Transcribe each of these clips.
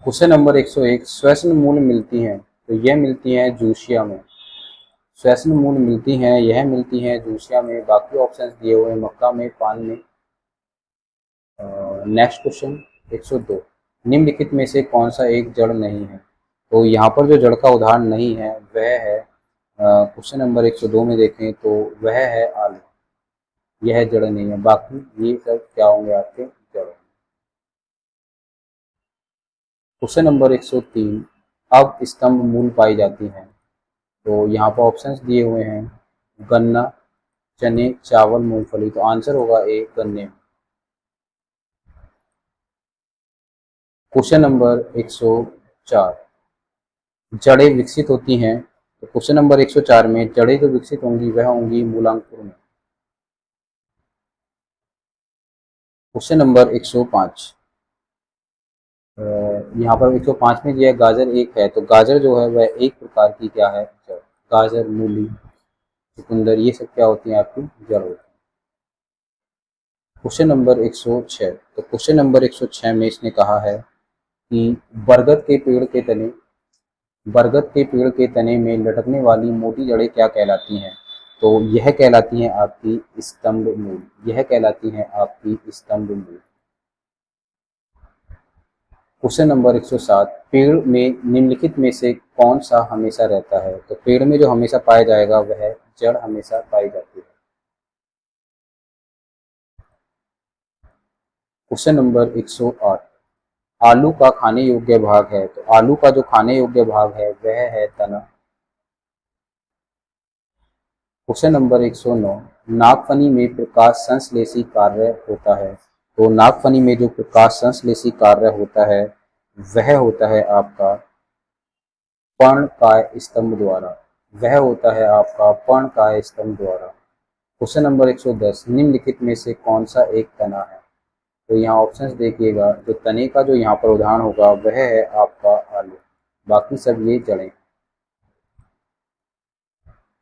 Question number 101 श्वसन मूल मिलती हैं तो यह मिलती हैं जूशिया में। श्वसन मूल मिलती हैं यह मिलती हैं जूशिया में। बाकी ऑप्शंस दिए हुए हैं मक्का में, पान में। नेक्स्ट क्वेश्चन 102 निम्नलिखित में से कौन सा एक जड़ नहीं है। तो यहाँ पर जो जड़ का उदाहरण नहीं है वह है क्वेश्चन नंबर 102 में देखें तो वह है आलू। यह जड़ नहीं है, बाकी ये सब क्या होंगे आपके जड़। क्वेश्चन नंबर 103 अब स्तंभ मूल पाई जाती हैं। तो यहाँ पर ऑप्शंस दिए हुए हैं गन्ना, चने, चावल, मूंगफली। तो आंसर होगा ए गन्ने। क्वेश्चन नंबर 104 जड़ें विकसित होती हैं। तो क्वेश्चन नंबर 104 में जड़ें जो विकसित होंगी वह होंगी मूलांकुर में। क्वेश्चन नंबर 105 यहाँ पर 105 में दिया गाजर एक है। तो गाजर जो है वह एक प्रकार की क्या है जड़। गाजर, मूली, चुकंदर ये सब क्या होती हैं आपकी जड़ होती है। क्वेश्चन नंबर 106 तो क्वेश्चन नंबर 106 में इसने कहा है कि बरगद के पेड़ के तने बरगद के पेड़ के तने में लटकने वाली मोटी जड़ें क्या कहलाती हैं। तो यह कहलाती हैं आपकी स्तंभ मूल। यह कहलाती हैं आपकी स्तंभ मूल। क्वेश्चन नंबर 107 पेड़ में निम्नलिखित में से कौन सा हमेशा रहता है। तो पेड़ में जो हमेशा पाया जाएगा वह जड़ हमेशा पाई जाती है। क्वेश्चन नंबर 108 आलू का खाने योग्य भाग है। तो आलू का जो खाने योग्य भाग है वह है तना। क्वेश्चन नंबर 109 नागफनी में प्रकाश संश्लेषी कार्य होता है। तो नागफनी में जो प्रकाश संश्लेषी कार्य होता है वह होता है आपका पर्णकाय स्तंभ द्वारा। वह होता है आपका पर्णकाय स्तंभ द्वारा। क्वेश्चन नंबर 110 निम्नलिखित में से कौन सा एक तना है। तो यहाँ ऑप्शंस देखिएगा, जो तने का जो यहाँ पर उदाहरण होगा वह है आपका आलू। बाकी सब ये जड़ें।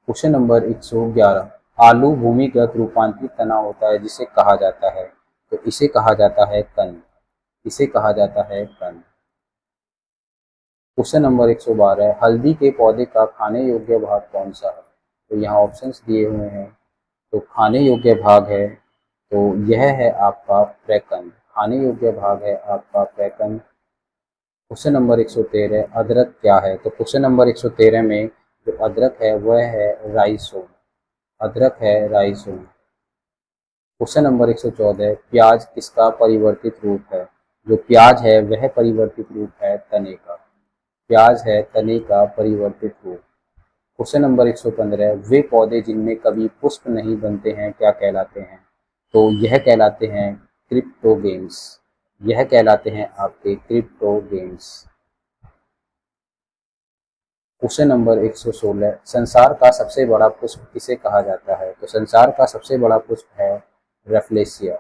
क्वेश्चन नंबर 111 आलू भूमिगत रूपांतरित तना होता है जिसे कहा जाता है। तो इसे कहा जाता है कंद। इसे कहा जाता है कंद। क्वेश्चन नंबर 112 हल्दी के पौधे का खाने योग्य भाग कौन सा है। तो यहाँ ऑप्शंस दिए हुए हैं। तो खाने योग्य भाग है तो यह है आपका प्रकंद। खाने योग्य भाग है आपका प्रकंद। क्वेश्चन नंबर 113 अदरक क्या है। तो क्वेश्चन नंबर 113 में जो अदरक है वह है राइसोम। अदरक है राइसोम। क्वेश्चन नंबर 114 प्याज किसका परिवर्तित रूप है। जो प्याज है वह परिवर्तित रूप है तने का। प्याज है तने का परिवर्तित रूप। क्वेश्चन नंबर 115 वे पौधे जिनमें कभी पुष्प नहीं बनते हैं क्या कहलाते हैं। तो यह कहलाते हैं क्रिप्टोगेम्स। यह कहलाते हैं आपके क्रिप्टोगेम्स। क्वेश्चन नंबर 116 संसार का सबसे बड़ा पुष्प किसे कहा जाता है। तो संसार का सबसे बड़ा पुष्प है रेफ्लेशिया।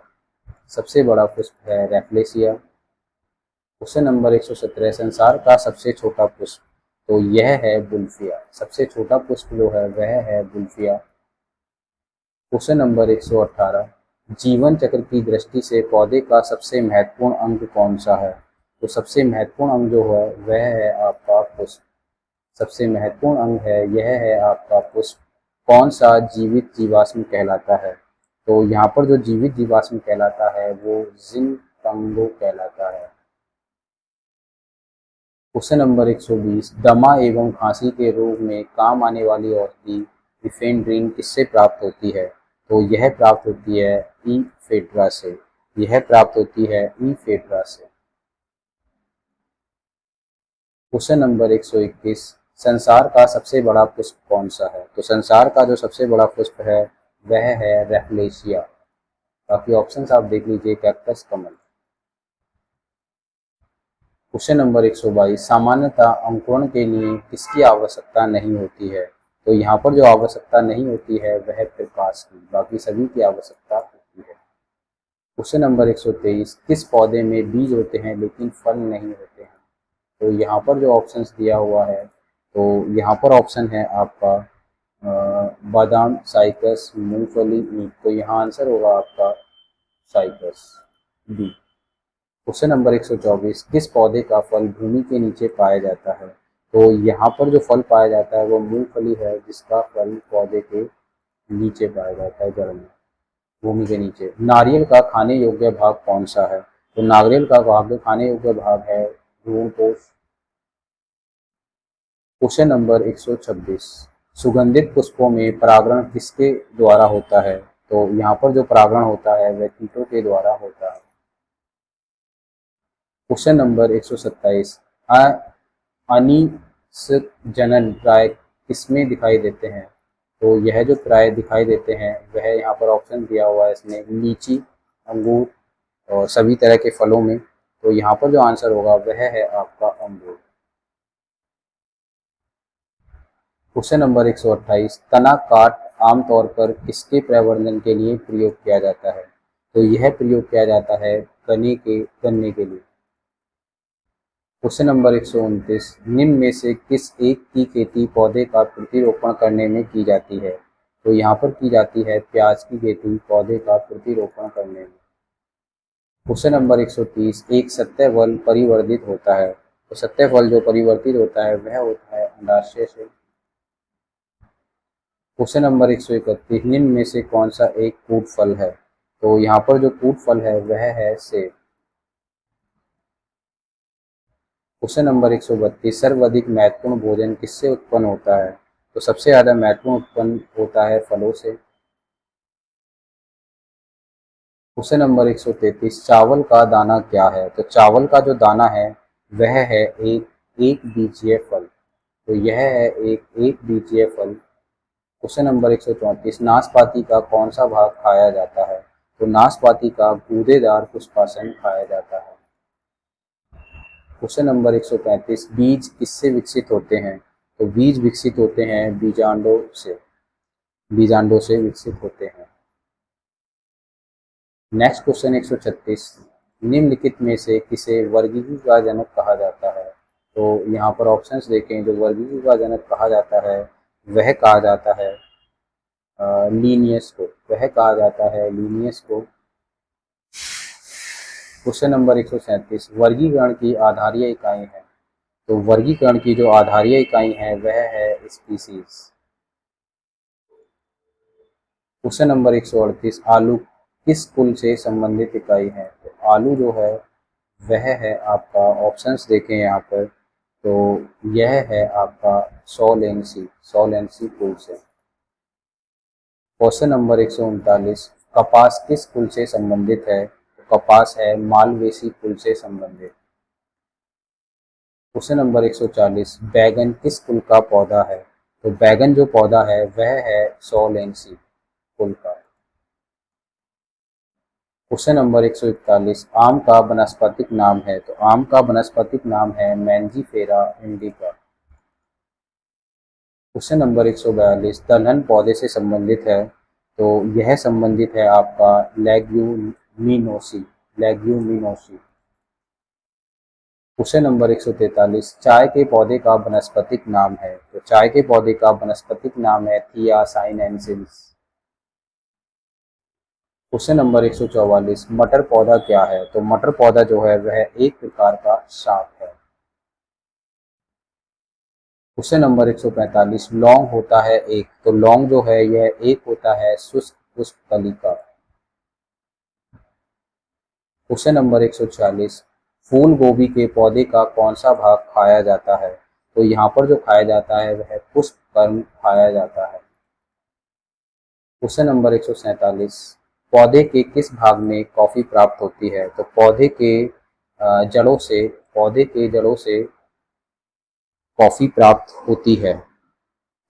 सबसे बड़ा पुष्प है रेफ्लेशिया। क्वेश्चन नंबर 117 संसार का सबसे छोटा पुष्प। तो यह है बुल्फिया। सबसे छोटा पुष्प जो है वह है बुल्फिया। क्वेश्चन नंबर 118 जीवन चक्र की दृष्टि से पौधे का सबसे महत्वपूर्ण अंग कौन सा है। तो सबसे महत्वपूर्ण अंग जो है वह है आपका पुष्प। सबसे महत्वपूर्ण अंग है यह है आपका पुष्प। कौन सा जीवित जीवाश्म कहलाता है। तो यहाँ पर जो जीवित जीवाश्म कहलाता है वो जिंक कहलाता है। क्वेश्चन नंबर 120 दमा एवं खांसी के रोग में काम आने वाली औषधि इफेड्रिन किससे प्राप्त होती है। तो यह प्राप्त होती है इफेड्रा से। यह प्राप्त होती है इफेड्रा से। क्वेश्चन नंबर 121 संसार का सबसे बड़ा पुष्प कौन सा है। तो संसार का जो सबसे बड़ा पुष्प है वह है रेफ्लेशिया। बाकी ऑप्शंस आप देख लीजिए कैक्टस, कमल। क्वेश्चन नंबर 122 सामान्यतः अंकुरण के लिए किसकी आवश्यकता नहीं होती है। तो यहाँ पर जो आवश्यकता नहीं होती है वह प्रकाश की। बाकी सभी की आवश्यकता होती है। क्वेश्चन नंबर 123 किस पौधे में बीज होते हैं लेकिन फल नहीं होते हैं। तो यहाँ पर जो ऑप्शंस दिया हुआ है तो यहाँ पर ऑप्शन है आपका बादाम, साइकस, मूंगफली, ईख। तो यहाँ आंसर होगा आपका साइकस, बी। क्वेश्चन नंबर 124, किस पौधे का फल भूमि के नीचे पाया जाता है? तो यहाँ पर जो फल पाया जाता है वो मूंगफली है, जिसका फल पौधे के नीचे पाया जाता है, जड़ में, भूमि के नीचे। नारियल का खाने योग्य भाग कौन सा है? तो नारियल का भाग खाने योग्य भाग है भ्रूणपोष। क्वेश्चन नंबर 126, सुगंधित पुष्पों में परागण किसके द्वारा होता है? तो यहाँ पर जो परागण होता है वह कीटों के द्वारा होता है। क्वेश्चन नंबर 127, अनिषजनन प्राय किसमें दिखाई देते हैं? तो यह जो प्राय दिखाई देते हैं वह यहाँ पर ऑप्शन दिया हुआ है इसमें, लीची, अंगूर और सभी तरह के फलों में। तो यहाँ पर जो आंसर होगा वह है आपका अमरूद। क्वेश्चन नंबर 128, तना काट आमतौर पर किसके प्रवर्धन के लिए प्रयोग किया जाता है? तो यह प्रयोग किया जाता है गन्ने के लिए। क्वेश्चन नंबर 129, निम्न में से किस एक की खेती पौधे का प्रतिरोपण करने में की जाती है? तो यहाँ पर की जाती है प्याज की खेती पौधे का प्रतिरोपण करने में। क्वेश्चन नंबर 130, एक सत्य फल परिवर्धित होता है। तो सत्य फल जो परिवर्तित होता है वह होता है अंडाशय से। क्वेश्चन नंबर 131, निम्न में से कौन सा एक कूट फल है? तो यहाँ पर जो कूट फल है वह है सेब। क्वेश्चन नंबर 132, सर्वाधिक महत्वपूर्ण भोजन किससे उत्पन्न होता है? तो सबसे ज्यादा महत्वपूर्ण उत्पन्न होता है फलों से। क्वेश्चन नंबर 133, चावल का दाना क्या है? तो चावल का जो दाना है वह है एक बीजीय फल। तो यह है एक बीजीय फल। क्वेश्चन नंबर 134, नाशपाती का कौन सा भाग खाया जाता है? तो नाशपाती का गूदेदार पुष्पासन खाया जाता है। क्वेश्चन नंबर 135, बीज किससे विकसित होते हैं? तो बीज विकसित होते हैं बीजांडों से विकसित होते हैं। नेक्स्ट क्वेश्चन 136, निम्नलिखित में से किसे वर्गीकी का जनक कहा जाता है? तो यहाँ पर ऑप्शंस देखें, जो वर्गीकी का जनक कहा जाता है वह कहा जाता है लीनियस को, वह कहा जाता है लीनियस को। क्वेश्चन नंबर 137, वर्गीकरण की आधारीय इकाई है। तो वर्गीकरण की जो आधारीय इकाई है वह है स्पीसीज। क्वेश्चन नंबर 138, आलू किस कुल से संबंधित इकाई है? तो आलू जो है वह है आपका, ऑप्शंस देखें यहाँ पर, तो यह है आपका सोलेंसी कुल से। क्वेश्चन नंबर 139, कपास किस कुल से संबंधित है? तो कपास है मालवेसी कुल से संबंधित। क्वेश्चन नंबर 140, बैगन किस कुल का पौधा है? तो बैगन जो पौधा है वह है सोलेंसी कुल का। क्वेश्चन नंबर 141, आम का वनस्पतिक नाम है। तो आम का वनस्पतिक नाम है मैंजीफेरा इंडिका। क्वेश्चन नंबर 142, दलहन पौधे से संबंधित है। तो यह संबंधित है आपका लेग्यूमिनोसी। क्वेश्चन नंबर 143, चाय के पौधे का वनस्पतिक नाम है। तो चाय के पौधे का वनस्पतिक नाम है थिया साइनेंसिस। क्वेश्चन नंबर 144, मटर पौधा क्या है? तो मटर पौधा जो है वह एक प्रकार का शाक है। क्वेश्चन नंबर 145, लौंग होता है एक। तो लौंग जो है यह एक होता है शुष्क पुष्पकलिका। क्वेश्चन नंबर 146, फूल गोभी के पौधे का कौन सा भाग खाया जाता है? तो यहाँ पर जो खाया जाता है वह पुष्प कर्म खाया जाता है। क्वेश्चन नंबर 147, पौधे के किस भाग में कॉफी प्राप्त होती है? तो पौधे के जड़ों से कॉफी प्राप्त होती है।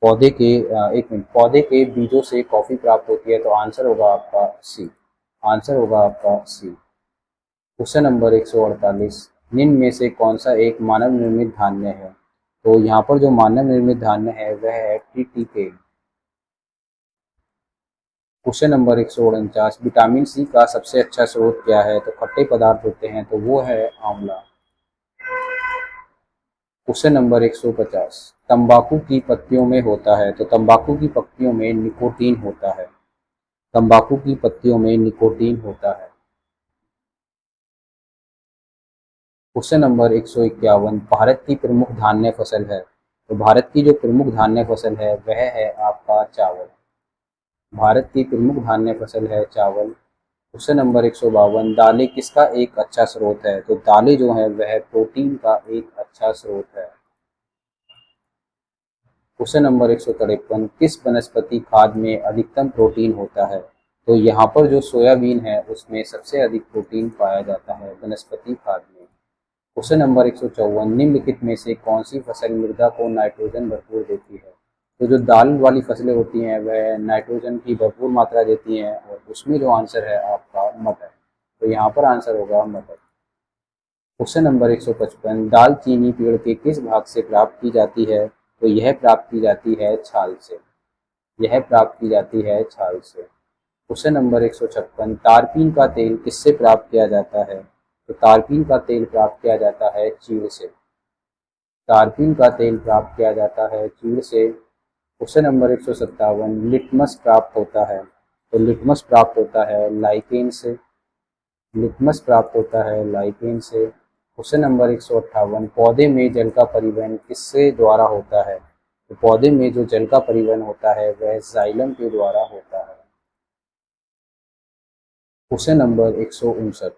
पौधे के बीजों से कॉफी प्राप्त होती है। तो आंसर होगा आपका सी। क्वेश्चन नंबर 148, निम्न में से कौन सा एक मानव निर्मित धान्य है? तो यहाँ पर जो मानव निर्मित धान्य है वह है TTK. Question number 149, vitamin C का सबसे अच्छा स्रोत क्या है? तो खट्टे पदार्थ होते हैं, तो वो है आंवला। क्वेश्चन नंबर 150, तंबाकू की पत्तियों में होता है। तो तंबाकू की पत्तियों में निकोटीन होता है। तंबाकू की पत्तियों में निकोटीन होता है। क्वेश्चन नंबर 151, भारत की प्रमुख धान्य फसल है। तो भारत की जो प्रमुख धान्य फसल है वह है आपका चावल। भारत की प्रमुख धान्य फसल है चावल। क्वेश्चन नंबर 152, दालें किसका एक अच्छा स्रोत है। तो दालें जो है वह प्रोटीन का एक अच्छा स्रोत है। क्वेश्चन नंबर 153, किस वनस्पति खाद में अधिकतम प्रोटीन होता है। तो यहाँ पर जो सोयाबीन है उसमें सबसे अधिक प्रोटीन पाया जाता है वनस्पति खाद में। क्वेश्चन नंबर 154, निम्नलिखित में से कौन सी फसल मृदा को नाइट्रोजन भरपूर देती है। तो जो दाल वाली फसलें होती हैं वह नाइट्रोजन की भरपूर मात्रा देती हैं और उसमें जो आंसर है आपका मटर। तो यहाँ पर आंसर होगा मटर। क्वेश्चन नंबर 155, दाल चीनी पेड़ के किस भाग से प्राप्त की जाती है। तो यह प्राप्त की जाती है छाल से। यह प्राप्त की जाती है छाल से। क्वेश्चन नंबर 156, तारपीन का तेल किससे प्राप्त किया जाता है। तो तारपीन का तेल प्राप्त किया जाता है चीड़ से। तारपीन का तेल प्राप्त किया जाता है चीड़ से। क्वेश्चन नंबर 157, लिटमस प्राप्त होता है। तो लिटमस प्राप्त होता है लाइकेन से। लिटमस प्राप्त होता है लाइकेन से। क्वेश्चन नंबर 158, पौधे में जल का परिवहन किससे द्वारा होता है। तो पौधे में जो जल का परिवहन होता है वह जाइलम के द्वारा होता है। क्वेश्चन नंबर 159,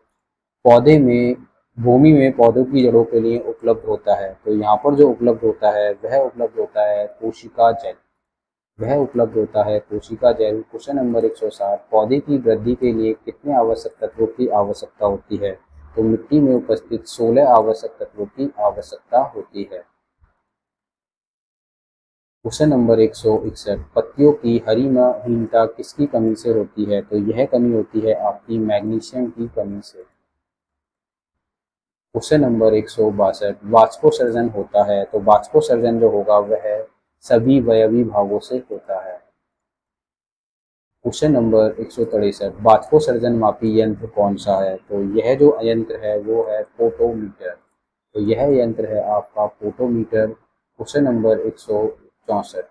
पौधे में भूमि में पौधों की जड़ों के लिए उपलब्ध होता है। तो यहाँ पर जो उपलब्ध होता है वह उपलब्ध होता है कोशिका जल। वह उपलब्ध होता है कोशिका जल। क्वेश्चन नंबर 160, पौधे की वृद्धि के लिए कितने आवश्यक तत्वों की आवश्यकता होती है। तो मिट्टी में उपस्थित 16 आवश्यक तत्वों की आवश्यकता होती है। क्वेश्चन नंबर 161, पत्तियों की हरितहीनता किसकी कमी से होती है। तो यह कमी होती है आपकी मैग्नीशियम की कमी से। क्वेश्चन नंबर 162, वाष्पोत्सर्जन होता है। तो वाष्पोत्सर्जन जो होगा वह सभी वायवीय भागों से होता है। क्वेश्चन नंबर 163, वाष्पोत्सर्जन मापी यंत्र कौन सा है। तो यह जो यंत्र है वो है फोटोमीटर। तो यह यंत्र है आपका फोटोमीटर। क्वेश्चन नंबर 164,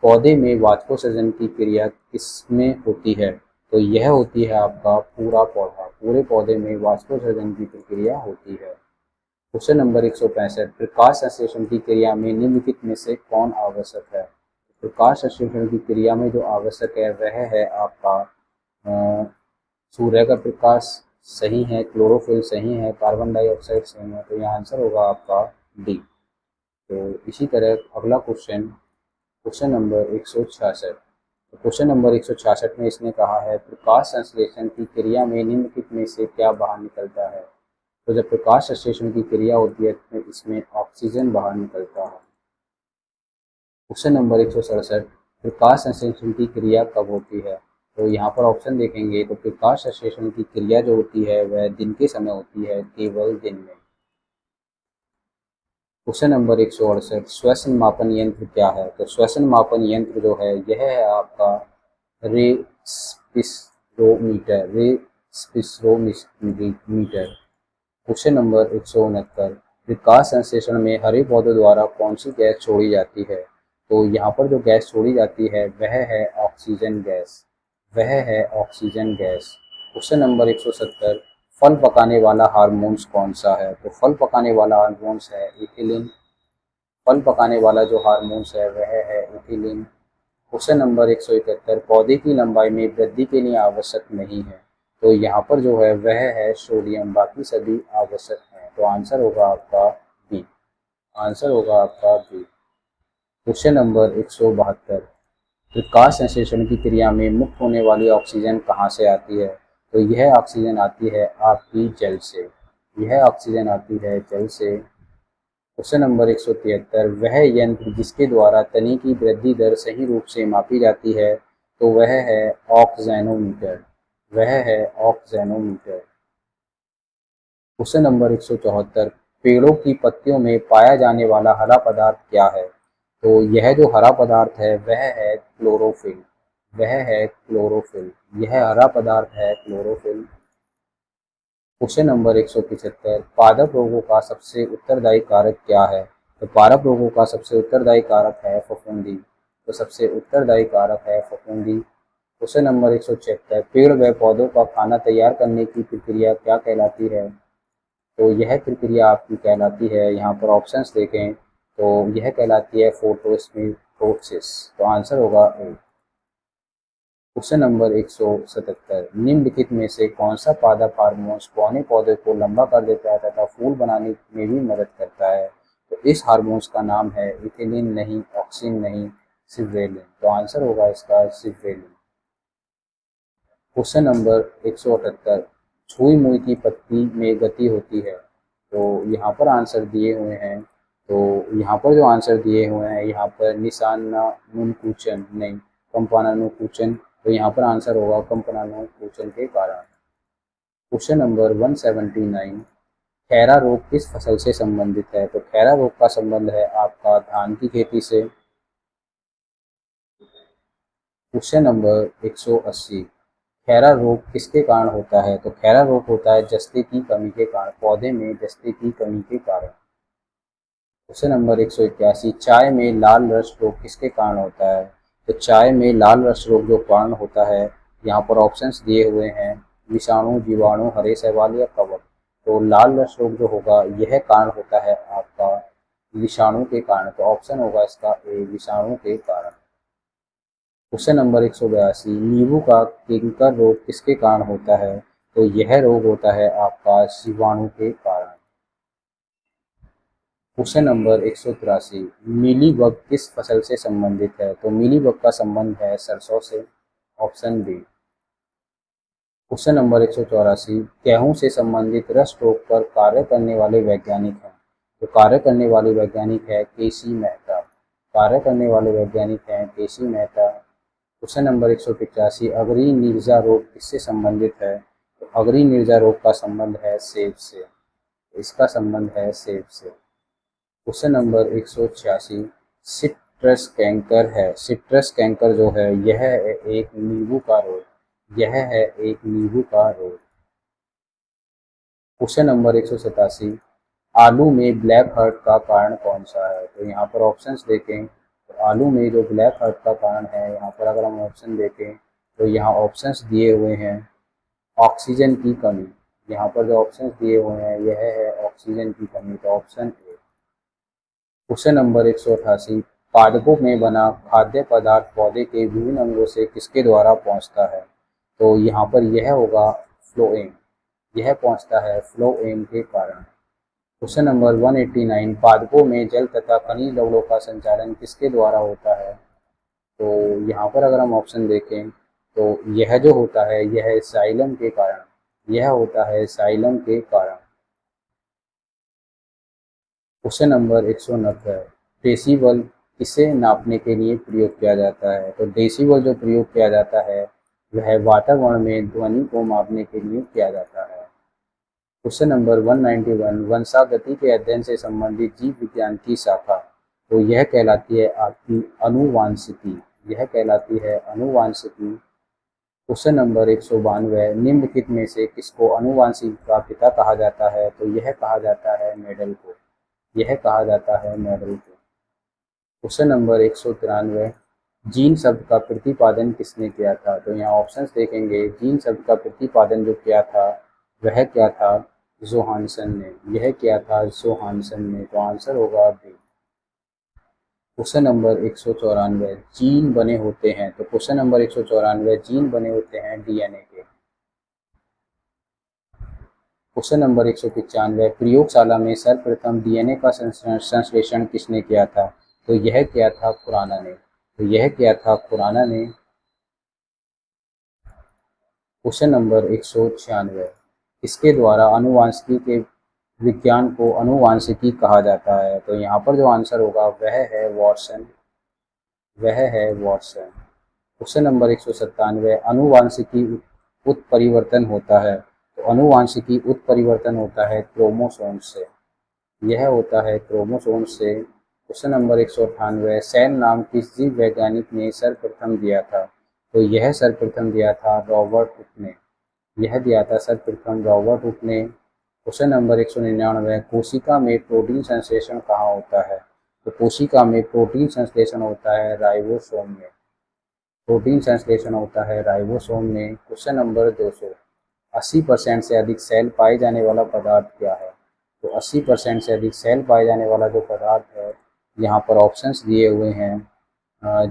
पौधे में वाष्पोत्सर्जन की क्रिया किसमें होती है। तो यह होती है आपका पूरा पौधा। पूरे पौधे में वाष्पोत्सर्जन की प्रक्रिया होती है। क्वेश्चन नंबर 165, प्रकाश संश्लेषण की क्रिया में निम्नलिखित में से कौन आवश्यक है। प्रकाश संश्लेषण की क्रिया में जो आवश्यक है वह है आपका सूर्य का प्रकाश सही है, क्लोरोफिल सही है, कार्बन डाइऑक्साइड सही है। तो यहाँ आंसर होगा आपका डी। तो इसी तरह अगला क्वेश्चन, क्वेश्चन नंबर 166। तो क्वेश्चन नंबर 166 में इसने कहा है प्रकाश संश्लेषण की क्रिया में निम्नलिखित में से क्या बाहर निकलता है। तो जब प्रकाश संश्लेषण की क्रिया होती है तो इसमें ऑक्सीजन बाहर निकलता है। क्वेश्चन नंबर 167, प्रकाश संश्लेषण की क्रिया कब होती है। तो यहाँ पर ऑप्शन देखेंगे तो प्रकाश संश्लेषण की क्रिया जो होती है वह दिन के समय होती है, केवल दिन में। क्वेश्चन नंबर 168, श्वसन मापन यंत्र क्या है। तो श्वसन मापन यंत्र जो है यह है आपका रेस्पिरोमीटर। क्वेश्चन नंबर 169, प्रकाश संश्लेषण में हरे पौधों द्वारा कौन सी गैस छोड़ी जाती है। तो यहाँ पर जो गैस छोड़ी जाती है वह है ऑक्सीजन गैस। वह है ऑक्सीजन गैस। क्वेश्चन नंबर 170, फल पकाने वाला हार्मोन्स कौन सा है। तो फल पकाने वाला हार्मोन्स है इथिलीन। फल पकाने वाला जो हार्मोन्स है वह है इथिलीन। क्वेश्चन नंबर 171, पौधे की लंबाई में वृद्धि के लिए आवश्यक नहीं है। तो यहाँ पर जो है वह है सोडियम, बाकी सभी आवश्यक हैं। तो आंसर होगा आपका बी। आंसर होगा आपका बी। क्वेश्चन नंबर 172, प्रकाश संश्लेषण की क्रिया में मुक्त होने वाली ऑक्सीजन कहाँ से आती है। तो यह ऑक्सीजन आती है आपकी जल से। यह ऑक्सीजन आती है जल से। क्वेश्चन नंबर 173, वह यंत्र जिसके द्वारा तने की वृद्धि दर सही रूप से मापी जाती है तो वह है ऑक्सैनोमीटर। वह है ऑक्सैनोमीटर। क्वेश्चन नंबर 174, पेड़ों की पत्तियों में पाया जाने वाला हरा पदार्थ क्या है। तो यह जो हरा पदार्थ है वह है क्लोरोफिल। वह है क्लोरोफिल। यह हरा पदार्थ है क्लोरोफिल। क्वेश्चन नंबर 175, पादप रोगों का सबसे उत्तरदायी कारक क्या है। तो पादप रोगों का सबसे उत्तरदायी कारक है फफूंदी। तो सबसे उत्तरदायी कारक है फफूंदी। क्वेश्चन नंबर 176, पेड़ व पौधों का खाना तैयार करने की प्रक्रिया क्या कहलाती है। तो यह प्रक्रिया आपकी कहलाती है, यहाँ पर ऑप्शंस देखें तो यह कहलाती है फोटोसिंथेसिस। तो आंसर होगा ए। क्वेश्चन नंबर 177, निम्नलिखित में से कौन सा पादप हार्मोन पौने पौधे को लंबा कर देता है तथा फूल बनाने में भी मदद करता है? तो इस हार्मोन्स का नाम है इथिलीन नहीं, ऑक्सिन नहीं, जिबरेलिन। तो आंसर होगा इसका जिबरेलिन। क्वेश्चन नंबर 178, छुई मुई की पत्ती में गति होती है। तो यहाँ पर आंसर दिए हुए हैं, तो यहाँ पर जो आंसर दिए हुए हैं, यहाँ पर निशानानुकूचन नहीं, कंपानानुकूचन। तो यहाँ पर आंसर होगा कंपनानुकूचन के कारण। क्वेश्चन नंबर 179, खैरा रोग किस फसल से संबंधित है? तो खैरा रोग का संबंध है आपका धान की खेती से। क्वेश्चन नंबर 180, खैरा रोग किसके कारण होता है? तो खैरा रोग होता है जस्ते की कमी के कारण, पौधे में जस्ते की कमी के कारण। क्वेश्चन नंबर 181, चाय में लाल रस रोग किसके कारण होता है? तो चाय में लाल रस रोग जो कारण होता है, यहाँ पर ऑप्शंस दिए हुए हैं, विषाणु, जीवाणु, हरे शैवाल या कवक। तो लाल रस रोग जो होगा यह कारण होता है आपका विषाणु के कारण। तो ऑप्शन होगा इसका ए, विषाणु के कारण। क्वेश्चन नंबर 182, नींबू का किंकर रोग किसके कारण होता है? तो यह रोग होता है आपका जीवाणु के कारण। क्वेश्चन नंबर 183, मीलीबग किस फसल से संबंधित है? तो मीलीबग का संबंध है सरसों से। Option B. क्वेश्चन नंबर 184, गेहूं से संबंधित रस रोग पर कार्य करने वाले वैज्ञानिक हैं। तो कार्य करने वाले वैज्ञानिक है केसी मेहता। कार्य करने वाले वैज्ञानिक हैं केसी मेहता। क्वेश्चन नंबर 185, अग्रणी नीरजा रोग किससे संबंधित है? तो अग्रणी नीरजा रोग का संबंध है सेब से। इसका संबंध है सेब से। क्वेश्चन नंबर 186, सिट्रस कैंकर है, सिट्रस कैंकर जो है यह है एक नींबू का रोग, यह है एक नींबू का रोग। क्वेश्चन नंबर 187, आलू में ब्लैक हर्ट का कारण कौन सा है? तो यहाँ पर ऑप्शंस देखें तो आलू में जो ब्लैक हर्ट का कारण है, यहाँ पर अगर हम ऑप्शन देखें तो यहाँ ऑप्शंस दिए हुए हैं, ऑक्सीजन की कमी। यहाँ पर जो ऑप्शंस दिए हुए हैं यह है ऑक्सीजन की कमी। तो ऑप्शन ए। क्वेश्चन नंबर 188, पादपों में बना खाद्य पदार्थ पौधे के विभिन्न अंगों से किसके द्वारा पहुंचता है? तो यहाँ पर यह होगा फ्लोएम, यह पहुंचता है फ्लोएम के कारण। क्वेश्चन नंबर 189, पादपों में जल तथा खनिज लवणों का संचालन किसके द्वारा होता है? तो यहाँ पर अगर हम ऑप्शन देखें तो यह जो होता है यह जाइलम के कारण, यह होता है जाइलम के कारण। क्वेश्चन नंबर 190, डेसिबल किसे नापने के लिए प्रयोग किया जाता है? तो डेसिबल जो प्रयोग किया जाता है वह वातावरण में ध्वनि को मापने के लिए किया जाता है। क्वेश्चन नंबर 191, वंशागति के अध्ययन से संबंधित जीव विज्ञान की शाखा, तो यह कहलाती है आपकी अनुवांशिकी, यह कहलाती है अनुवांशिकी। क्वेश्चन नंबर 192, निम्नलिखित में से किसको अनुवांशिकी का पिता कहा जाता है? तो यह कहा जाता है मेडल को, यह कहा जाता है मेडल को। क्वेश्चन नंबर 193, जीन शब्द का प्रतिपादन किसने किया था? तो यहाँ ऑप्शंस देखेंगे, जीन शब्द का प्रतिपादन जो किया था वह क्या था? जोहानसन ने, यह किया था जोहानसन ने। तो आंसर होगा बी। क्वेश्चन नंबर 194, जीन बने होते हैं, तो क्वेश्चन नंबर 194, जीन बने होते हैं डीएनए के। क्वेश्चन नंबर 195, प्रयोगशाला में सर्वप्रथम डीएनए का संश्लेषण किसने किया था? तो यह किया था खुराना ने, तो यह किया था खुराना ने। क्वेश्चन नंबर 196, इसके द्वारा अनुवांशिकी के विज्ञान को अनुवांशिकी कहा जाता है? तो यहाँ पर जो आंसर होगा वह है वॉटसन, वह है वॉटसन। क्वेश्चन नंबर 197, अनुवांशिकी उत्परिवर्तन होता है? तो अनुवांशिकी उत्परिवर्तन होता है क्रोमोसोम से, यह होता है क्रोमोसोम से। क्वेश्चन नंबर 198, सैन नाम किस जीव वैज्ञानिक ने सर्वप्रथम दिया था? तो यह सर्वप्रथम दिया था रॉबर्ट हुक ने, यह दिया था सर्वप्रथम रॉबर्ट हुक ने। क्वेश्चन नंबर 199, कोशिका में प्रोटीन संश्लेषण कहाँ होता है? तो कोशिका में प्रोटीन संश्लेषण होता है राइबोसोम में, प्रोटीन संश्लेषण होता है राइबोसोम में। क्वेश्चन नंबर 200, 80% से अधिक सेल पाए जाने वाला पदार्थ क्या है? तो 80% से अधिक सेल पाए जाने वाला जो पदार्थ है, यहाँ पर ऑप्शंस दिए हुए हैं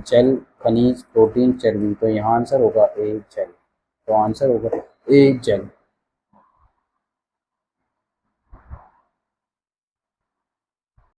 जल, खनिज, प्रोटीन, चर्बी। तो यहाँ आंसर होगा ए जल। तो आंसर होगा ए जल।